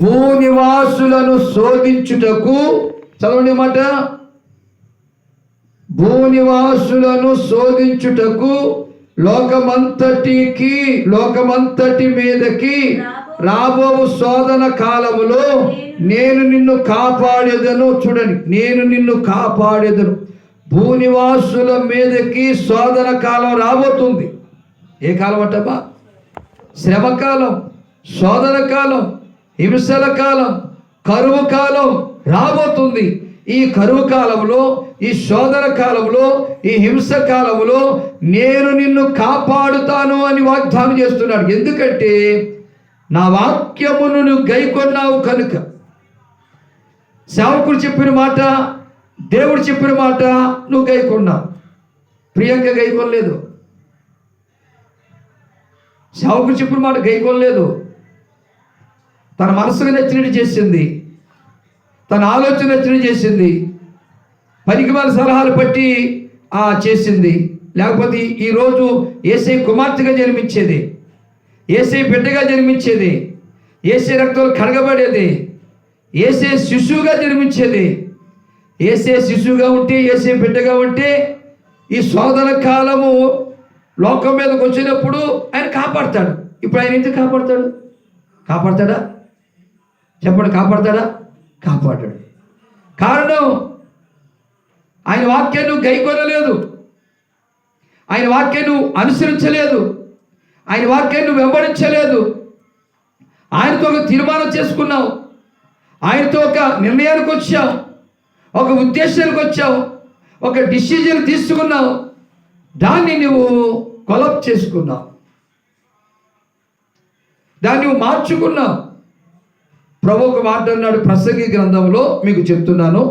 భూనివాసులను శోధించుటకు, చదవండి మాట, భూనివాసులను శోధించుటకు లోకమంతటి మీదకి రాబో శోధన కాలములో నేను నిన్ను కాపాడేదను. చూడండి, నేను నిన్ను కాపాడేదను. భూనివాసుల మీదకి శోధన కాలం రాబోతుంది. ఏ కాలం అంటమ్మా? శ్రమకాలం, శోధన కాలం, హింసల కాలం, కరువు కాలం రాబోతుంది. ఈ కరువు కాలంలో, ఈ శోధన కాలంలో, ఈ హింస కాలంలో నేను నిన్ను కాపాడుతాను అని వాగ్దానం చేస్తున్నాడు. ఎందుకంటే నా వాక్యమును నువ్వు గైకొన్నావు కనుక. సేవకుడు చెప్పిన మాట, దేవుడు చెప్పిన మాట నువ్వు గైకొన్నావు. ప్రియాంక గైకొనలేదు. సేవకుడు చెప్పిన మాట గైకొనలేదు. తన మనసుకు నచ్చినట్టు చేసింది, తన ఆలోచన నచ్చినట్టు చేసింది, పనికిమాల సలహాలు పట్టి చేసింది. లేకపోతే ఈరోజు యేసయ్య కుమార్తెగా జన్మించేది, యేసయ్య బిడ్డగా జన్మించేది, యేసయ్య రక్తంలో కడగబడేది, యేసయ్య శిశువుగా జన్మించేది. యేసయ్య శిశువుగా ఉంటే, యేసయ్య బిడ్డగా ఉంటే ఈ శోధన కాలము లోకం మీదకి వచ్చినప్పుడు ఆయన కాపాడతాడు. ఇప్పుడు ఆయన ఎందుకు కాపాడతాడు? కాపాడతాడా? చెప్పండి, కాపాడతాడా? కాపాడాడు. కారణం, ఆయన వాక్యాన్ని గైకొనలేదు, ఆయన వాక్యాన్ని అనుసరించలేదు, ఆయన వాక్యాన్ని వెంబడించలేదు. ఆయనతో ఒక తీర్మానం చేసుకున్నావు, ఆయనతో ఒక నిర్ణయానికి వచ్చావు, ఒక ఉద్దేశానికి వచ్చావు, ఒక డిసిజన్ తీసుకున్నావు. దాన్ని నువ్వు కొలప్ చేసుకున్నావు, దాన్ని నువ్వు మార్చుకున్నావు. ప్రభు ఒక మాట అన్నాడు ప్రసంగి గ్రంథంలో, మీకు చెప్తున్నాను.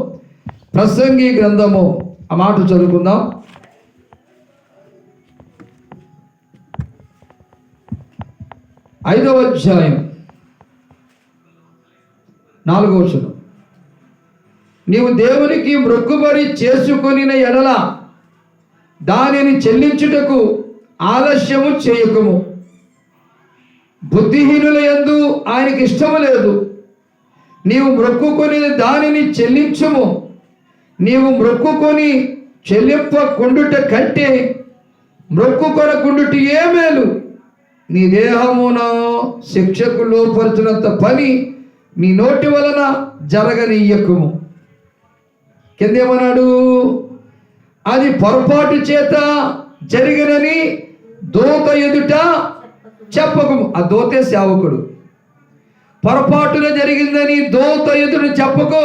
ప్రసంగి గ్రంథము, ఆ మాట చదువుకుందాం. 5వ అధ్యాయం 4వ వచనం. నీవు దేవునికి మొక్కుబడి చేసుకొనిన ఎడల దానిని చెల్లించుటకు ఆలస్యము చేయకుము. బుద్ధిహీనుల యందు ఆయనకి ఇష్టము లేదు. నీవు మొక్కుకొని దానిని చెల్లించుము. నీవు మొక్కుకొని చెల్లింపకుండుట కంటే మొక్కుకొనకుండుట ఏ మేలు. నీ దేహమున శిక్షకు లోపరుచునంత పని నీ నోటి వలన జరగనీయకుము. కిందేమన్నాడు? అది పొరపాటు చేత జరిగినని దూత ఎదుట చెప్పకుము. ఆ దూతే సేవకుడు. పొరపాటున జరిగిందని దూత ఎదుట చెప్పకు.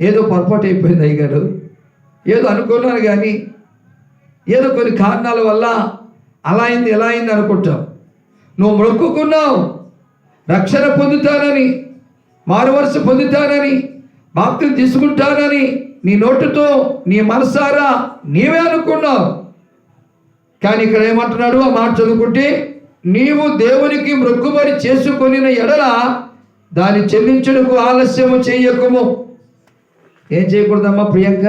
ఏదో పొరపాటు అయిపోయింది అయ్యగారు, ఏదో అనుకున్నాను కానీ ఏదో కొన్ని కారణాల వల్ల అలా అయింది, ఎలా అయింది అనుకుంటావు. నువ్వు మొక్కుకున్నావు రక్షణ పొందుతానని, మారువరుస పొందుతానని, బాప్తిని తీసుకుంటానని నీ నోటితో నీ మనసారా నీవే అనుకున్నావు. కానీ ఇక్కడ ఏమంటున్నాడు? ఆ మాట చదువుకుంటే, నీవు దేవునికి మొక్కుబడి చేసుకొనిన ఎడల దాన్ని చెల్లించుటకు ఆలస్యము చేయకుము. ఏం చేయకూడదమ్మా ప్రియాంక?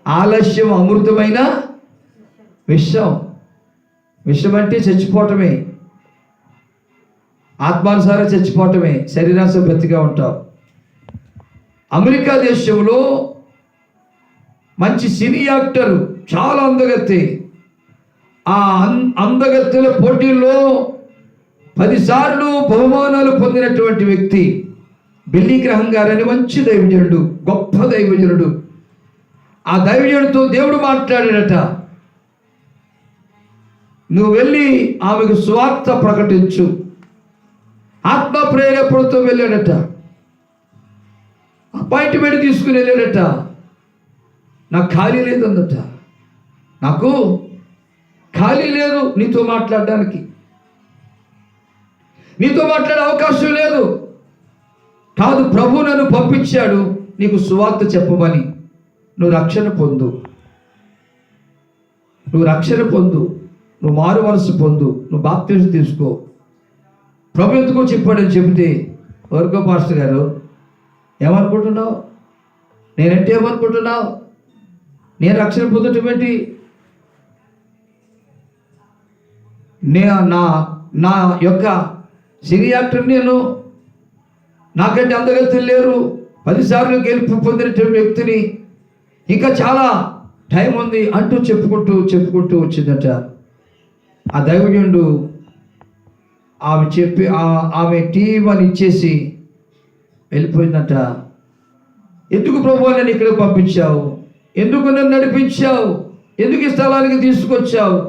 ఆలస్యం అమృతమైన విషం. విషం అంటే చచ్చిపోవటమే, ఆత్మానుసారం చచ్చిపోవటమే, శరీరాంశం బ్రతిగా ఉంటావు. అమెరికా దేశంలో మంచి సినీ యాక్టర్, చాలా అందగత్తి. ఆ అందగత్తెల పోటీల్లో 10 సార్లు బహుమానాలు పొందినటువంటి వ్యక్తి బిల్లీ గ్రహం గారని మంచి దైవజనుడు, గొప్ప దైవజనుడు. ఆ దైవజనుడితో దేవుడు మాట్లాడాడట, నువ్వు వెళ్ళి ఆమెకు సువార్త ప్రకటించు. ఆత్మ ప్రేరేపణతో వెళ్ళాడట, అపాయింట్మెంట్ తీసుకుని వెళ్ళాడట. నాకు ఖాళీ లేదు అందట, నాకు ఖాళీ లేదు నీతో మాట్లాడడానికి, నీతో మాట్లాడే అవకాశం లేదు. కాదు, ప్రభు నన్ను పంపించాడు నీకు సువార్త చెప్పమని. నువ్వు రక్షణ పొందు, నువ్వు రక్షణ పొందు, నువ్వు మారు మనసు పొందు, నువ్వు బాప్తిజం తీసుకో. ప్రభు ఎందుకో చెప్పాడని చెబితే, వర్గో పాస్టర్ గారు ఏమనుకుంటున్నావు? నేనంటే ఏమనుకుంటున్నావు? నేను రక్షణ పొందటం ఏంటి? నా యొక్క సినీ యాక్టర్ నేను, నాకంటే అందగత్తెలు లేరు, 10 సార్లు గెలుపు పొందినటువంటి వ్యక్తిని, ఇంకా చాలా టైం ఉంది అంటూ చెప్పుకుంటూ వచ్చిందట. ఆ దైవజనుడు ఆమె టీం అని ఇచ్చేసి వెళ్ళిపోయిందట. ఎందుకు ప్రభువా నన్ను ఇక్కడికి పంపించావు? ఎందుకు నన్ను నడిపించావు? ఎందుకు ఈ స్థలానికి తీసుకొచ్చావు?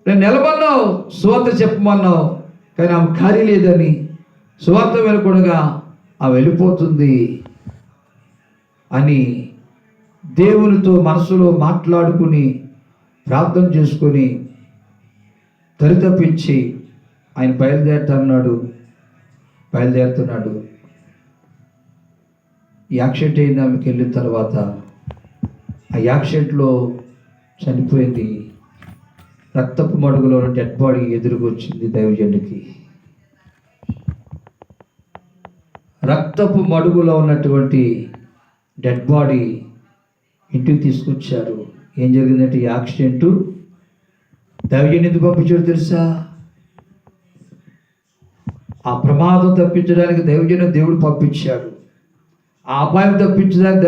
నేను నిలబడినావు, సువార్త చెప్పమన్నావు, కానీ ఆమె ఖాళీ లేదని సువార్త వెనుకొనగా ఆమె వెళ్ళిపోతుంది అని దేవునితో మనసులో మాట్లాడుకుని ప్రార్థన చేసుకొని తరితప్పించి ఆయన బయలుదేరుతున్నాడు. ఈ యాక్సిడెంట్ అయింది. ఆమెకి వెళ్ళిన తర్వాత ఆ యాక్సిడెంట్లో చనిపోయింది. రక్తపు మడుగులో డెడ్ బాడీ ఎదురుకు వచ్చింది దైవజనుడికి. రక్తపు మడుగులో ఉన్నటువంటి డెడ్ బాడీ ఇంటికి తీసుకొచ్చారు. ఏం జరిగిందంటే ఈ యాక్సిడెంటు దైవజనుడు ఎందుకు పంపించాడు తెలుసా? ఆ ప్రమాదం తప్పించడానికి దేవుడు పంపించాడు. ఆ అపాయం తప్పించడానికి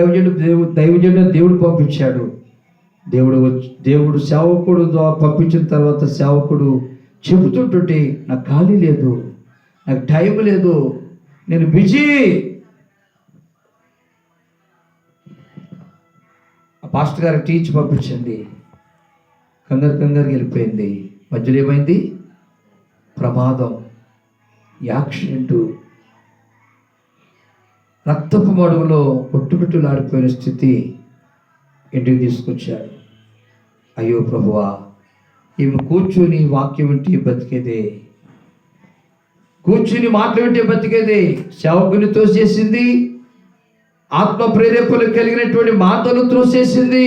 దేవుడు పంపించాడు. దేవుడు సేవకుడు పంపించిన తర్వాత సేవకుడు చెబుతుంటుంటే నాకు ఖాళీ లేదు, నాకు టైం లేదు, నేను బిజీ. ఆ పాస్టర్ గారికి టీచ్ పంపించండి. కంగారు వెళ్ళిపోయింది. మధ్యలో ఏమైంది? ప్రమాదం, యాక్సిడెంటు. రక్తపు మడుగులో కొట్టులాడిపోయిన స్థితి. ఇంటికి తీసుకొచ్చాడు. అయ్యో ప్రభువా, ఈమె కూర్చుని వాక్యం వింటే బతికేదే, కూర్చుని మాటలు వింటే బతికేదే. సేవకుని తోసేసింది, ఆత్మ ప్రేరేపణలు కలిగినటువంటి మాటలు త్రోసేసింది.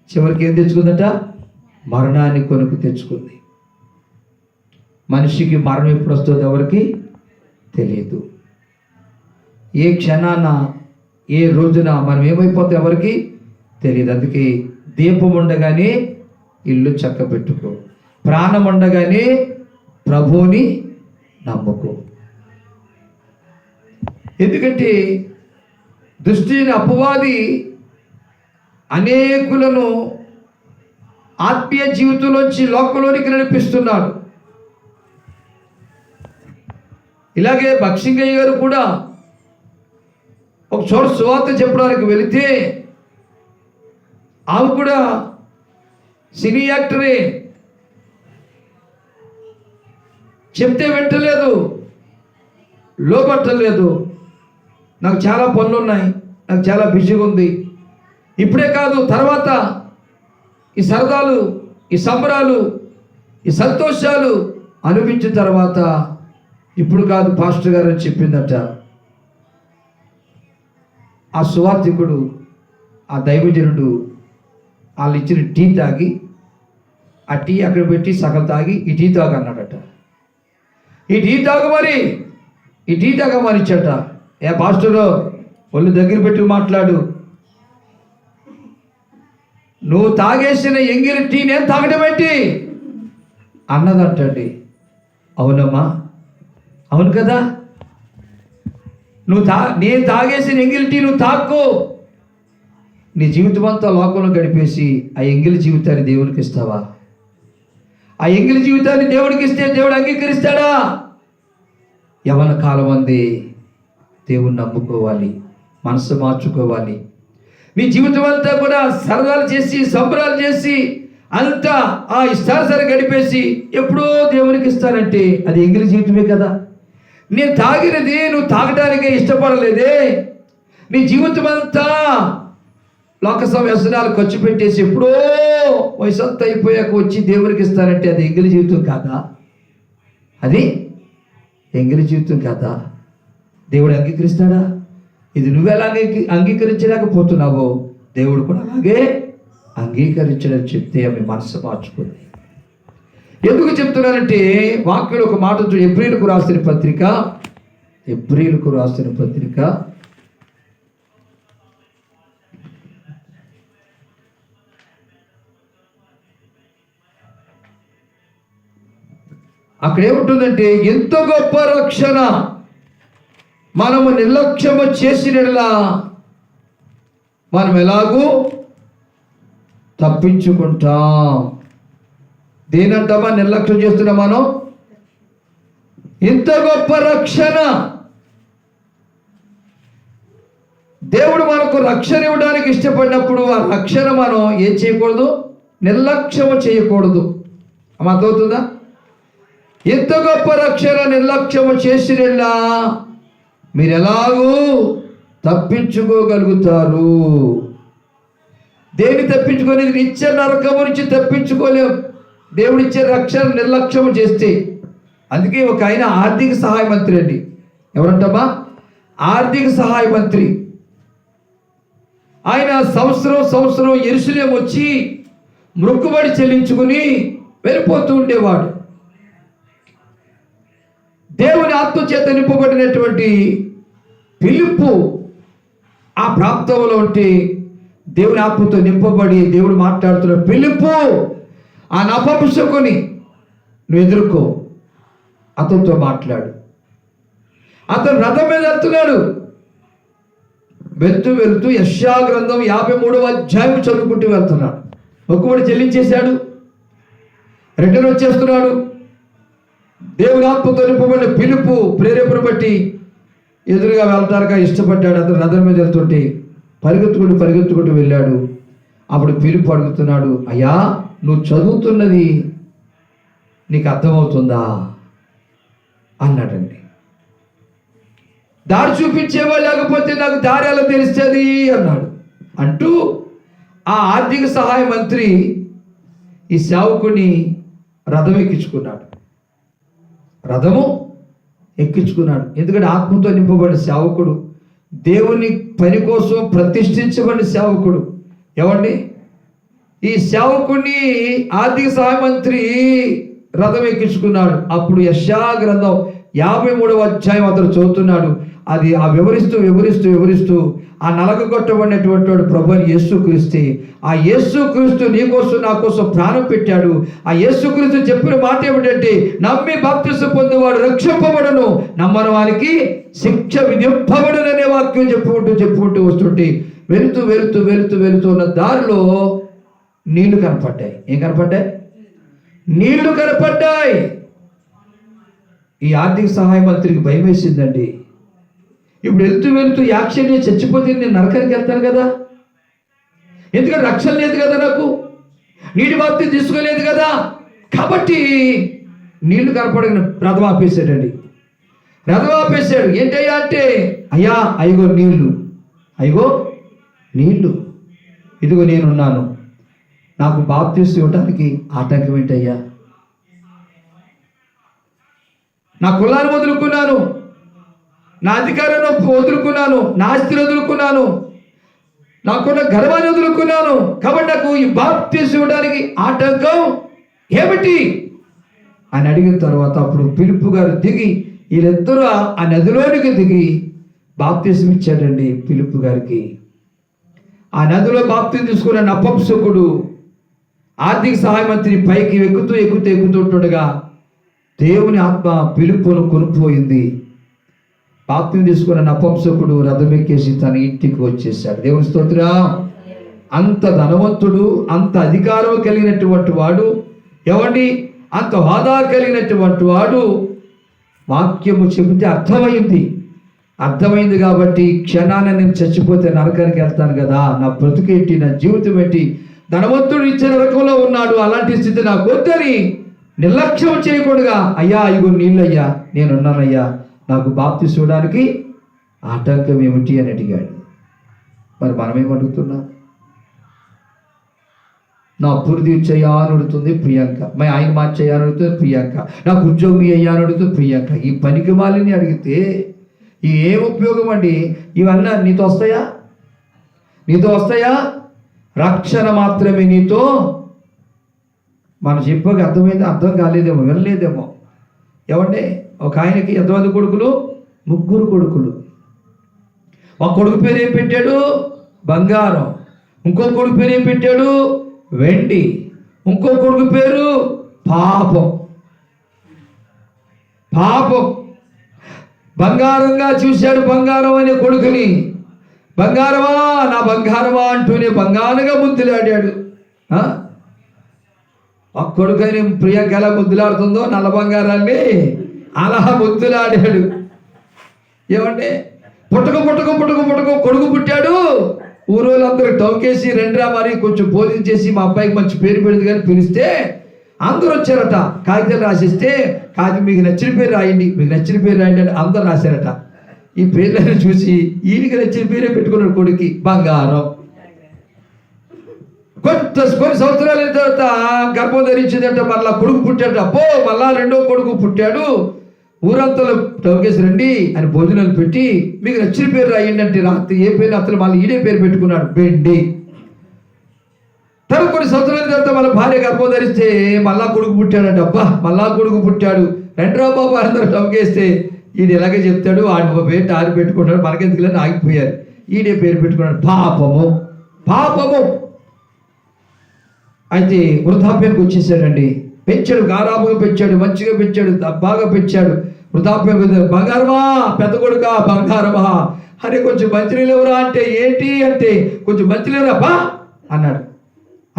చివరికి ఏం తెచ్చుకుందట? మరణాన్ని కొనుక్కు తెచ్చుకుంది. మనిషికి మరణం ఎప్పుడు వస్తుందో ఎవరికి తెలియదు. ఏ క్షణాన ఏ రోజున మనం ఏమైపోతే ఎవరికి తెలియదు. అందుకే దీపం ఉండగానే ఇల్లు చక్కబెట్టుకో, ప్రాణం ఉండగానే ప్రభువుని నమ్ముకో. ఎందుకంటే దుష్టుని అపవాది అనేకులను ఆత్మీయ జీవితంలోంచి లోకంలోనికి నడిపిస్తున్నాడు. ఇలాగే భక్సింగయ్య గారు కూడా ఒక చోట సువార్త చెప్పడానికి వెళితే ఆమె కూడా సినీ యాక్టరే, చెప్తే వింటలేదు, లోపట్టలేదు. నాకు చాలా పనులు ఉన్నాయి, నాకు చాలా బిజీగా ఉంది, ఇప్పుడే కాదు తర్వాత ఈ సరదాలు, ఈ సంబరాలు, ఈ సంతోషాలు అనిపించిన తర్వాత, ఇప్పుడు కాదు పాస్టర్ గారు అని చెప్పిందట. ఆ సువార్థికుడు, ఆ దైవజనుడు వాళ్ళు ఇచ్చిన టీ తాగి, ఆ టీ అక్కడ పెట్టి సగం తాగి ఈ టీ తాగు అన్నాడట. ఈ టీ తాగమని ఇచ్చట. ఏ పాస్టరు, ఒళ్ళు దగ్గర పెట్టి మాట్లాడు, నువ్వు తాగేసిన ఎంగిలి టీ నేను తాగడం ఏంటి అన్నదంటండి. అవునమ్మా, అవును కదా, నేను తాగేసిన ఎంగిలి టీ నువ్వు తాక్కో. నీ జీవితం అంతా లోకంలో గడిపేసి ఆ ఎంగిలి జీవితాన్ని దేవునికి ఇస్తావా? ఆ ఎంగిలి జీవితాన్ని దేవుడికి ఇస్తే దేవుడు అంగీకరిస్తాడా? యవన కాలం అంది దేవుణ్ణి నమ్ముకోవాలి, మనసు మార్చుకోవాలి. నీ జీవితం అంతా కూడా సరదాలు చేసి, సంబరాలు చేసి, అంతా ఆ ఇష్టానుసారం గడిపేసి ఎప్పుడో దేవునికి ఇస్తానంటే అది ఎంగిలి జీవితమే కదా. నేను తాగినది నువ్వు తాగడానికే ఇష్టపడలేదే. నీ జీవితం అంతా లోక వ్యసనాలు ఖర్చు పెట్టేసి ఎప్పుడో వయసు అంతా అయిపోయాక వచ్చి దేవునికి ఇస్తానంటే అది ఎంగిలి జీవితం కాదా? అది ఎంగిలి జీవితం కాదా? దేవుడు అంగీకరిస్తాడా? ఇది నువ్వెలా అంగీకరించలేకపోతున్నావో దేవుడు కూడా అలాగే అంగీకరించడని చెప్తే ఆమె మనసు మార్చుకుంది. ఎందుకు చెప్తున్నానంటే వాక్యంలో ఒక మాట, ఎబ్రీలకు రాసిన పత్రిక 6 అక్కడ ఏముంటుందంటే, ఎంత గొప్ప రక్షణ మనము నిర్లక్ష్యము చేసినలా మనం ఎలాగూ తప్పించుకుంటాం. దేనంటామా నిర్లక్ష్యం చేస్తున్నాం మనం? ఇంత గొప్ప రక్షణ. దేవుడు మనకు రక్షణ ఇవ్వడానికి ఇష్టపడినప్పుడు ఆ రక్షణ మనం ఏం చేయకూడదు? నిర్లక్ష్యము చేయకూడదు. అర్థమవుతుందా? ఇంత గొప్ప రక్షణ నిర్లక్ష్యము చేసినలా మీరు ఎలాగూ తప్పించుకోగలుగుతారు. దేన్ని తప్పించుకొని? నిత్య నరకము నుంచి తప్పించుకోలేము. దేవుడిచ్చే రక్షణ నిర్లక్ష్యం చేస్తే. అందుకే ఒక ఆయన ఆర్థిక సహాయ మంత్రి అండి. ఎవరంటమ్మా? ఆర్థిక సహాయ మంత్రి. ఆయన సంవత్సరం యెరూషలేము వచ్చి మొక్కుబడి చెల్లించుకుని వెళ్ళిపోతూ ఉండేవాడు. దేవుని ఆత్మచేత నింపబడినటువంటి ఫిలిప్పు ఆ ప్రాంతంలో ఉంటే దేవుని ఆత్మతో నింపబడి దేవుడు మాట్లాడుతున్న ఫిలిప్పు, ఆ నపుంసకుని నువ్వు ఎదుర్కో, అతనితో మాట్లాడు. అతను రథం మీద వెళ్తున్నాడు. వెళ్తూ యెషయా గ్రంథం 53వ అధ్యాయం చదువుకుంటూ వెళ్తున్నాడు. మొక్కుబడి చెల్లించేశాడు, రిటర్న్ వచ్చేస్తున్నాడు. దేవుని ఆత్మతో నింపబడిన ఫిలిప్పు ప్రేరేపణ బట్టి ఎదురుగా వెళ్తారుగా ఇష్టపడ్డాడు. అతను రథం మీద వెళ్తుంటే పరిగెత్తుకుంటూ వెళ్ళాడు. అప్పుడు ఫిలిప్పు అడుగుతున్నాడు, అయ్యా నువ్వు చదువుతున్నది నీకు అర్థమవుతుందా అన్నాడండి. దారి చూపించేవాళ్ళు లేకపోతే నాకు దారి ఎలా తెలుస్తుంది అన్నాడు. అంటూ ఆ ఆర్థిక సహాయ మంత్రి ఈ సేవకుని రథం ఎక్కించుకున్నాడు. ఎందుకంటే ఆత్మతో నింపబడిన సేవకుడు, దేవుని పని కోసం ప్రతిష్ఠించబడిన సేవకుడు. ఏమండి, ఈ సేవకుడిని ఆర్థిక సహాయ మంత్రి రథం ఎక్కించుకున్నాడు. అప్పుడు యెషయా గ్రంథం 53వ అధ్యాయం అతను చదువుతున్నాడు. అది ఆ వివరిస్తూ ఆ నలగొట్టబడినటువంటి వాడు ప్రభువైన యేసుక్రీస్తే. ఆ యేసుక్రీస్తు నీ కోసం నా కోసం ప్రాణం పెట్టాడు. ఆ యేసుక్రీస్తు చెప్పిన మాట ఏమిటంటే, నమ్మి బాప్తిసం పొందేవాడు రక్షింపబడును, నమ్మని వారికి శిక్ష విధింపబడును అనే వాక్యం చెప్పుకుంటూ వస్తుంటే వెళుతూ ఉన్న దారిలో నీళ్లు కనపడ్డాయి. ఏం కనపడ్డాయి? నీళ్లు కనపడ్డాయి. ఈ ఆర్థిక సహాయ మంత్రికి భయం వేసిందండి. ఇప్పుడు వెళుతూ యాక్షన్ చచ్చిపోతే నేను నరకానికి వెళ్తాను కదా, ఎందుకంటే రక్షణ లేదు కదా, నాకు నీటి బాప్తిసం తీసుకోలేదు కదా. కాబట్టి నీళ్లు కనపడగిన రథం ఆపేశాడండి. ఏంటయ్యా అంటే, అయ్యా అయ్యో నీళ్లు ఇదిగో నేనున్నాను, నాకు బాప్తిసం ఇవ్వడానికి ఆటంకం ఏంటయ్యా? నా కులాన్ని వదులుకున్నాను, నా అధికారాన్ని వదులుకున్నాను, నా ఆస్తిని వదులుకున్నాను, నాకున్న గర్వాన్ని వదులుకున్నాను. కాబట్టి నాకు ఈ బాప్తిసం ఇవ్వడానికి ఆటంకం ఏమిటి అని అడిగిన తర్వాత అప్పుడు ఫిలిప్పు గారు దిగి, వీళ్ళిద్దరూ ఆ నదిలోనికి దిగి బాప్తిసం ఇచ్చాడండి ఫిలిప్పు గారికి. ఆ నదిలో బాప్తిసం తీసుకున్న నపుంసకుడు ఆర్థిక సహాయ మంత్రి పైకి ఎక్కుతుండగా దేవుని ఆత్మ ఫిలిప్పును కొనుక్కుపోయింది. బాప్తిసం తీసుకున్న నపుంసకుడు రథం ఎక్కేసి తన ఇంటికి వచ్చేసాడు. దేవుని స్తోత్రం. అంత ధనవంతుడు, అంత అధికారం కలిగినటువంటి వాడు, అంత హోదా కలిగినటువంటి వాడు వాక్యము చెబితే అర్థమైంది కాబట్టి క్షణాన నేను చచ్చిపోతే నరకానికి వెళ్తాను కదా, నా బ్రతుకేంటి, నా జీవితం ఏంటి, ధనవంతుడు ఇచ్చే నరకంలో ఉన్నాడు, అలాంటి స్థితి నాకు వద్దని నిర్లక్ష్యం చేయకూడగా, అయ్యా ఇగో నీళ్ళయ్యా, నేనున్నానయ్యా, నాకు బాప్తిసం ఇవ్వడానికి ఆటంకం ఏమిటి అని అడిగాడు. మరి మనమేమడుగుతున్నాం? నా అప్పులు తీర్చయ్యా అని అడుగుతుంది ప్రియాంక, మా ఆయన మార్చయ్యా అని అడుగుతుంది ప్రియాంక, నాకు ఉద్యోగం అయ్యా అని అడుగుతుంది ప్రియాంక. ఈ పనికి మాలిని అడిగితే ఏం ఉపయోగం అండి? ఇవన్నీ నీతో వస్తాయా? రక్షణ మాత్రమే నీతో. మనం చెప్పాక అర్థం కాలేదేమో, వినలేదేమో. ఒక ఆయనకి ఎంతమంది కొడుకులు? 3 కొడుకులు. ఒక కొడుకు పేరు ఏం పెట్టాడు? బంగారం. ఇంకో కొడుకు పేరు ఏం పెట్టాడు? వెండి. ఇంకో కొడుకు పేరు పాపం. పాపం. బంగారంగా చూశాడు బంగారం అనే కొడుకుని. బంగారమా నా బంగారమా అంటూనే బంగారంగా ముద్దులాడాడు. ఆ కొడుకని ప్రియాంక ఎలా ముద్దులాడుతుందో నల్ల బంగారాన్ని అలా ముద్దులాడాడు. ఏమంటే పుట్టక కొడుకు పుట్టాడు. ఊరోళ్ళందరూ టౌకేసి రెండ్రా మరి కొంచెం భోజనం చేసి మా అబ్బాయికి మంచి పేరు పెడింది కానీ పిలిస్తే అందరూ వచ్చారట. కాగితాలు రాసిస్తే కాగితం మీకు నచ్చిన పేరు రాయండి, మీకు నచ్చిన పేరు రాయండి అని అందరూ రాశారట. ఈ పేర్లను చూసి ఈయనకి నచ్చిన పేరే పెట్టుకున్నాడు కొడుకు బంగారం. కొన్ని సంవత్సరాల తర్వాత గర్భం ధరించిందట. మళ్ళా కొడుకు పుట్టాడు. అప్పో మళ్ళా రెండో కొడుకు పుట్టాడు. ఊరంతా టౌకేసి రండి అని భోజనాలు పెట్టి మీకు నచ్చిన పేరు రాయండి అంటే రాత్రి ఏ పేరు అతను మళ్ళీ ఈడే పేరు పెట్టుకున్నాడు బెండి. తర్వాత కొన్ని సంవత్సరాల తర్వాత వాళ్ళ భార్య గర్భం ధరిస్తే మళ్ళా కొడుకు పుట్టాడంట. అబ్బా మళ్ళా కొడుకు పుట్టాడు. రెండో బాబు అందరూ టౌకేస్తే ఈడు ఎలాగే చెప్తాడు ఆడి పేరు ఆడి పెట్టుకుంటాడు మనకెందుకులని ఆగిపోయారు. ఈడే పేరు పెట్టుకున్నాడు పాపము. అయితే వృద్ధాప్యానికి వచ్చేసాడండి. పెంచాడు, గారాబుగా పెంచాడు, మంచిగా పెంచాడు, బాగా పెంచాడు. వృద్ధాప్యం బంగారమా పెద్ద కొడుక బంగారమా అరే కొంచెం మంచినీళ్ళు ఎవరా అంటే ఏంటి అంటే కొంచెం మంచినీళ్ళరా బా అన్నాడు.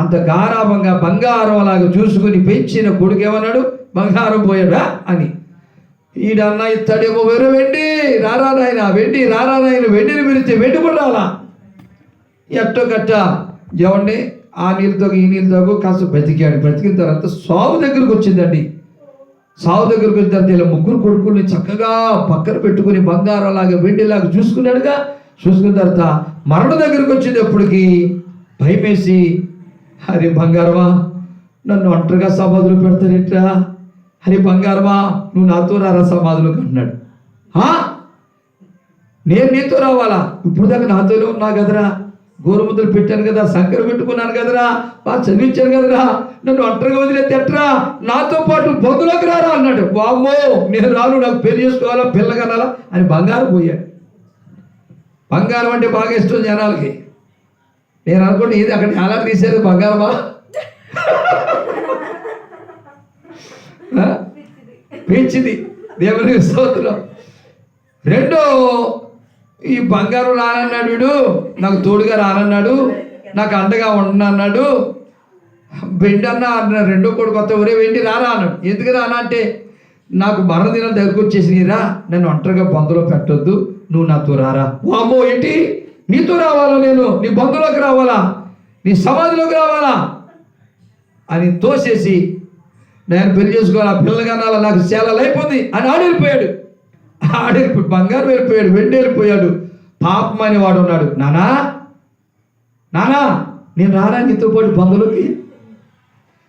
అంత గారాభంగా బంగారం అలాగా చూసుకుని పెంచిన కొడుకు ఏమన్నాడు బంగారం పోయాడా అని. ఈడన్నా ఇస్తాడేమో వేరే వెండి రారా నాయన వెండిని పిలిస్తే వెండి పడాలా ఎట్టో గట్ట ఏమండి ఆ నీళ్ళతో ఈ నీళ్ళతో కాస్త బ్రతికిన తర్వాత సావు దగ్గరకు వచ్చిందండి. సావు దగ్గరకు వచ్చిన తర్వాత ఇలా ముగ్గురు కొడుకుల్ని చక్కగా పక్కన పెట్టుకుని బంగారంలాగా వెండిలాగా చూసుకున్నాడుగా. చూసుకున్న తర్వాత మరణం దగ్గరకు వచ్చేటప్పటికి భయమేసి హరి బంగారమా నన్ను ఒంటరిగా సమాధులు పెడతారేట్రా, హరి బంగారమా నువ్వు నాతో రారా సమాధులకు అన్నాడు. నేను నీతో రావాలా? ఇప్పుడు దాకా నాతోనే ఉన్నా కదరా, గోరుముద్దలు పెట్టాను కదా, సంకర పెట్టుకున్నాను కదరా, బాగా చదివించాను కదరా, నన్ను ఒంటరిగా వదిలేస్తే ఎట్రా, నాతో పాటు బంధువులకు రారా అన్నాడు. వామ్మో నేను రాను, నాకు పెళ్లి చేసుకోవాలా పిల్లగనాలా అని బంగారం పోయాడు. బంగారం అంటే బాగా ఇష్టం జనాలకి. నేను అనుకుంటే ఇది అక్కడ ఎలా తీసేది బంగారమా పెంచింది దేవుని స్తోత్రం. రెండో ఈ బంగారం రానన్నాడు వీడు, నాకు తోడుగా రానన్నాడు, నాకు అండగా ఉండనన్నాడు. వెండి అన్న అన్నాడు. రెండో కొడుకు కొత్త ఒరే వెండి రారా అన్నాడు. ఎందుకు రానా అంటే నాకు మరణదినం దగ్గరకు వచ్చేసినరా, నన్ను ఒంటరిగా బంధులో పెట్టొద్దు, నువ్వు నాతో రారా. వామ్మో ఏంటి నీతో రావాలా, నేను నీ బంధులోకి రావాలా, నీ సమాధిలోకి రావాలా అని తోసేసి నేను పెళ్లి చేసుకోవాలా పిల్లగనాలా నాకు చాలా అయిపోయింది అని ఆడిపోయాడు. బంగారం వెళ్ళిపోయాడు, వెండి వెళ్ళిపోయాడు. పాపం అని వాడు ఉన్నాడు. నానా నేను రానా నీతో పాటు బంధువులకి,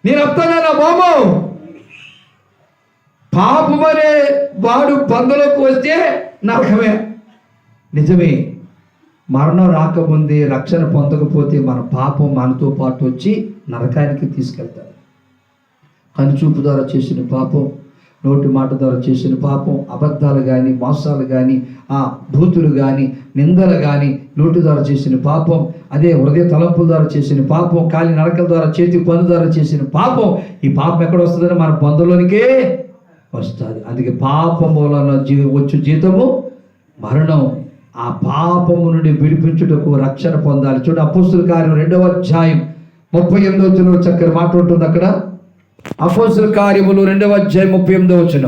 నేను వస్తానా బాబు. పాపం అనే వాడు బంధువులకు వస్తే నరకమే. నిజమే, మరణం రాకముందే రక్షణ పొందకపోతే మన పాపం మనతో పాటు వచ్చి నరకానికి తీసుకెళ్తాడు. కనుచూపు ద్వారా చేసిన పాపం, నోటి మాట ద్వారా చేసిన పాపం, అబద్ధాలు కానీ మోసాలు కానీ భూతులు కానీ నిందలు కానీ నోటి ద్వారా చేసిన పాపం, అదే హృదయ తలంపుల ద్వారా చేసిన పాపం, కాలి నరకల ద్వారా చేతి పనుల ద్వారా చేసిన పాపం. ఈ పాపం ఎక్కడ వస్తుందని మన బంధువులోనికే వస్తుంది. అందుకే పాపం వలన వచ్చు జీతము మరణం. ఆ పాపము నుండి విడిపించుటకు రక్షణ పొందాలి. చూడండి అపోస్తుల కార్యం 2వ అధ్యాయం 38వ వచనంలో చక్కని మాట ఉంటుంది అక్కడ. అపోస్తుల కార్యములు 2వ అధ్యాయం 38వ వచనం.